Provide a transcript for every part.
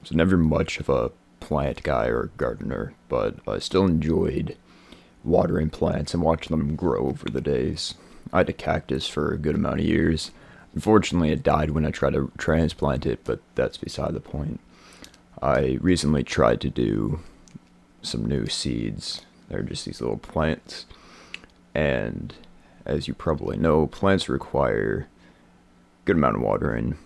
was never much of a plant guy or gardener, but I still enjoyed watering plants and watching them grow over the days. I had a cactus for a good amount of years. Unfortunately, it died when I tried to transplant it, but that's beside the point. I recently tried to do some new seeds. They're just these little plants. And as you probably know, plants require a good amount of watering.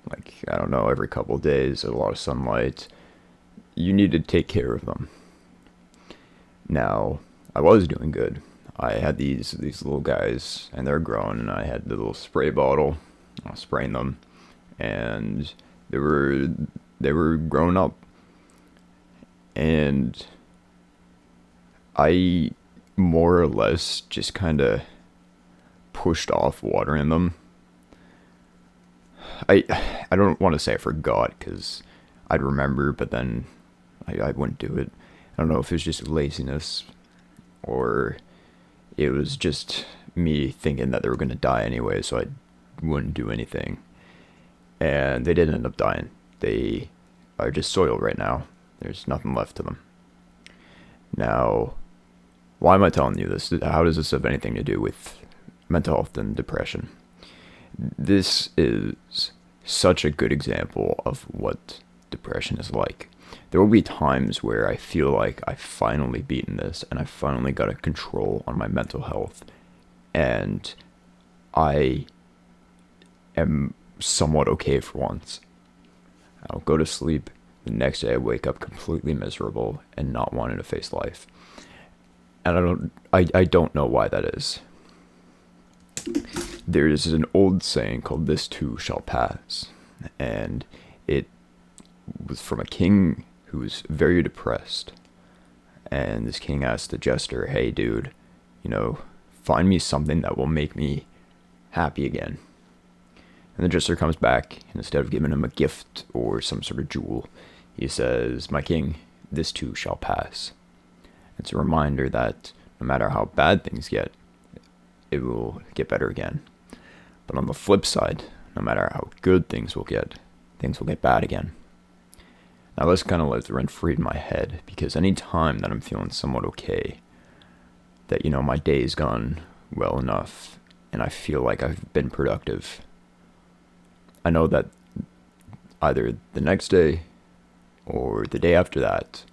Like, I don't know, every couple of days, a lot of sunlight. You need to take care of them. Now, I was doing good. I had these little guys, and they're growing, and I had the little spray bottle. I was spraying them, and they were growing up. And I more or less just kind of pushed off watering them. I don't want to say I forgot, because I'd remember, but then I wouldn't do it. I don't know if it was just laziness or it was just me thinking that they were going to die anyway, so I wouldn't do anything. And they did end up dying. They are just soil right now. There's nothing left to them. Now, why am I telling you this? How does this have anything to do with mental health and depression? This is such a good example of what depression is like. There will be times where I feel like I've finally beaten this and I finally got a control on my mental health, and I am somewhat okay for once. I'll go to sleep. The next day I wake up completely miserable and not wanting to face life. And I don't know why that is. There is an old saying called "This too shall pass," and it was from a king who was very depressed. And this king asked the jester, "Hey dude, find me something that will make me happy again." And the jester comes back, and instead of giving him a gift or some sort of jewel, he says, "My king, this too shall pass." It's a reminder that no matter how bad things get, it will get better again. But on the flip side, no matter how good things will get bad again. Now this kind of lives rent-free in my head, because any time that I'm feeling somewhat okay, that, my day's gone well enough, and I feel like I've been productive, I know that either the next day or the day after that,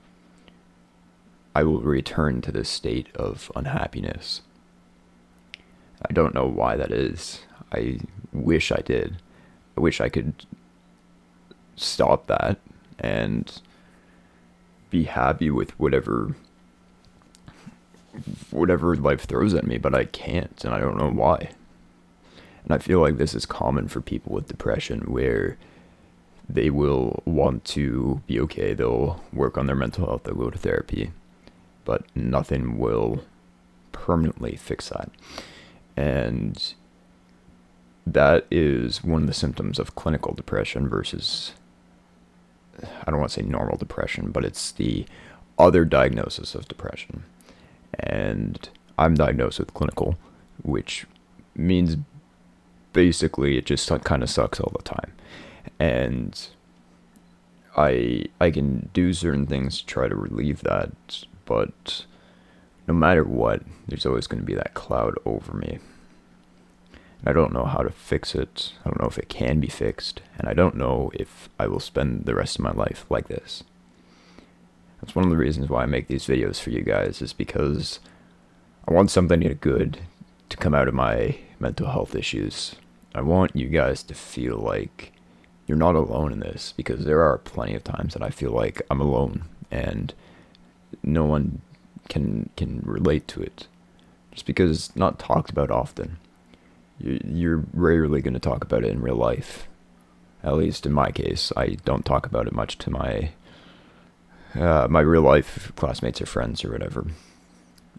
I will return to this state of unhappiness. I don't know why that is. I wish I did. I wish I could stop that and be happy with whatever life throws at me, but I can't, and I don't know why. And I feel like this is common for people with depression, where they will want to be okay, they'll work on their mental health, they'll go to therapy, but nothing will permanently fix that. And that is one of the symptoms of clinical depression versus, I don't want to say normal depression, but it's the other diagnosis of depression. And I'm diagnosed with clinical, which means basically it just kind of sucks all the time. And I can do certain things to try to relieve that, but no matter what, there's always going to be that cloud over me. And I don't know how to fix it. I don't know if it can be fixed. And I don't know if I will spend the rest of my life like this. That's one of the reasons why I make these videos for you guys, is because I want something good to come out of my mental health issues. I want you guys to feel like you're not alone in this, because there are plenty of times that I feel like I'm alone and no one can relate to it, just because it's not talked about often. You're rarely going to talk about it in real life. At least in my case, I don't talk about it much to my real life classmates or friends or whatever,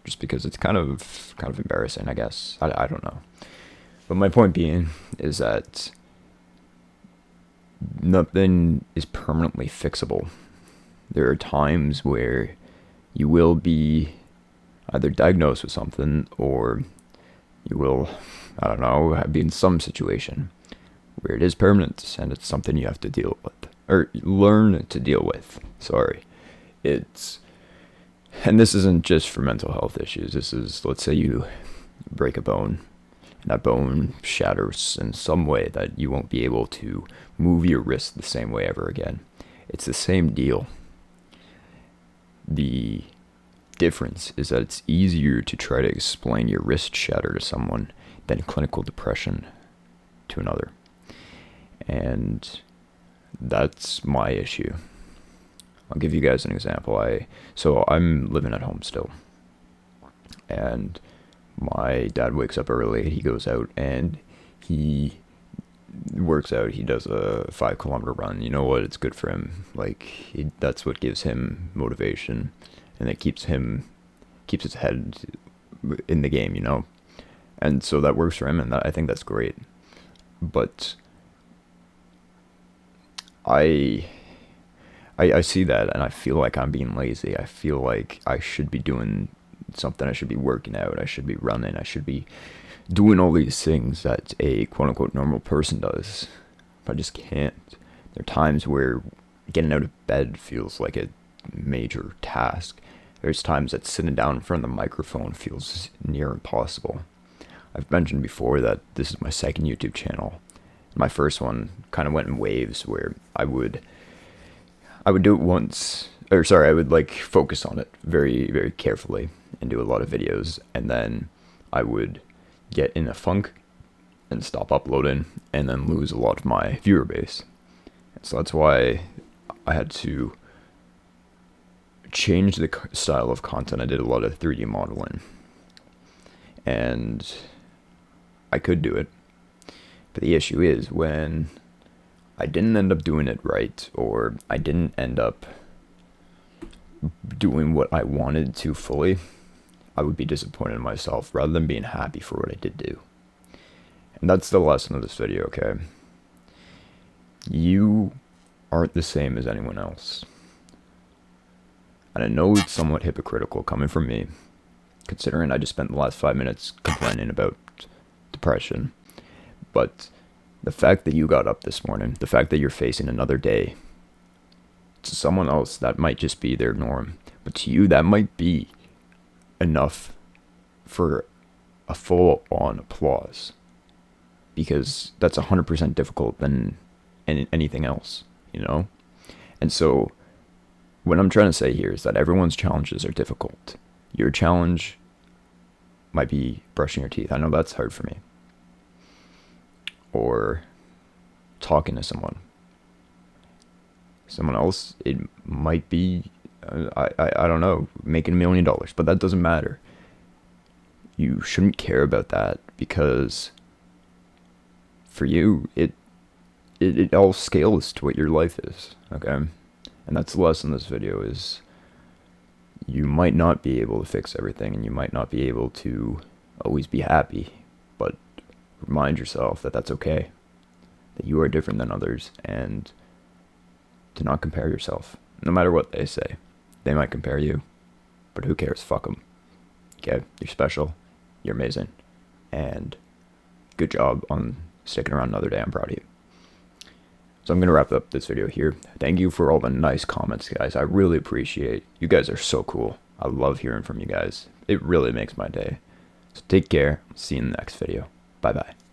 just because it's kind of embarrassing, I guess. I don't know. But my point being is that nothing is permanently fixable. There are times where you will be either diagnosed with something, or you will, be in some situation where it is permanent and it's something you have to deal with. or learn to deal with. Sorry. It's, and this isn't just for mental health issues. This is, let's say you break a bone, and that bone shatters in some way that you won't be able to move your wrist the same way ever again. It's the same deal. The difference is that it's easier to try to explain your wrist shatter to someone than clinical depression to another. And that's my issue. I'll give you guys an example. So I'm living at home still, and my dad wakes up early. He goes out and he works out. He does a 5-kilometer run. You know what? It's good for him. Like, that's what gives him motivation, and it keeps his head in the game, you know? And so that works for him, and I think that's great. But I see that, and I feel like I'm being lazy. I feel like I should be doing something. I should be working out. I should be running. I should be doing all these things that a quote-unquote normal person does. But I just can't. There are times where getting out of bed feels like a major task. There's times that sitting down in front of the microphone feels near impossible. I've mentioned before that this is my second YouTube channel. My first one kind of went in waves where I would do it once, I would like focus on it very, very carefully and do a lot of videos, and then I would get in a funk and stop uploading and then lose a lot of my viewer base. So that's why I had to change the style of content. I did a lot of 3D modeling, and I could do it. But the issue is when I didn't end up doing it right, or I didn't end up doing what I wanted to fully, I would be disappointed in myself rather than being happy for what I did do. And that's the lesson of this video, okay? You aren't the same as anyone else. And I know it's somewhat hypocritical coming from me, considering I just spent the last 5 minutes complaining about depression. But the fact that you got up this morning, the fact that you're facing another day, to someone else that might just be their norm, but to you that might be enough for a full-on applause, because that's 100% difficult than anything else, you know? And so what I'm trying to say here is that everyone's challenges are difficult. Your challenge might be brushing your teeth. I know that's hard for me. Or talking to someone. Someone else, it might be, I don't know, making $1 million, but that doesn't matter. You shouldn't care about that, because for you, it all scales to what your life is, okay? And that's the lesson of this video is you might not be able to fix everything, and you might not be able to always be happy, but remind yourself that that's okay, that you are different than others, and to not compare yourself, no matter what they say. They might compare you, but who cares? Fuck them. Okay, you're special, you're amazing, and good job on sticking around another day. I'm proud of you. So I'm going to wrap up this video here. Thank you for all the nice comments, guys. I really appreciate you guys are so cool. I love hearing from you guys. It really makes my day. So take care. See you in the next video. Bye-bye.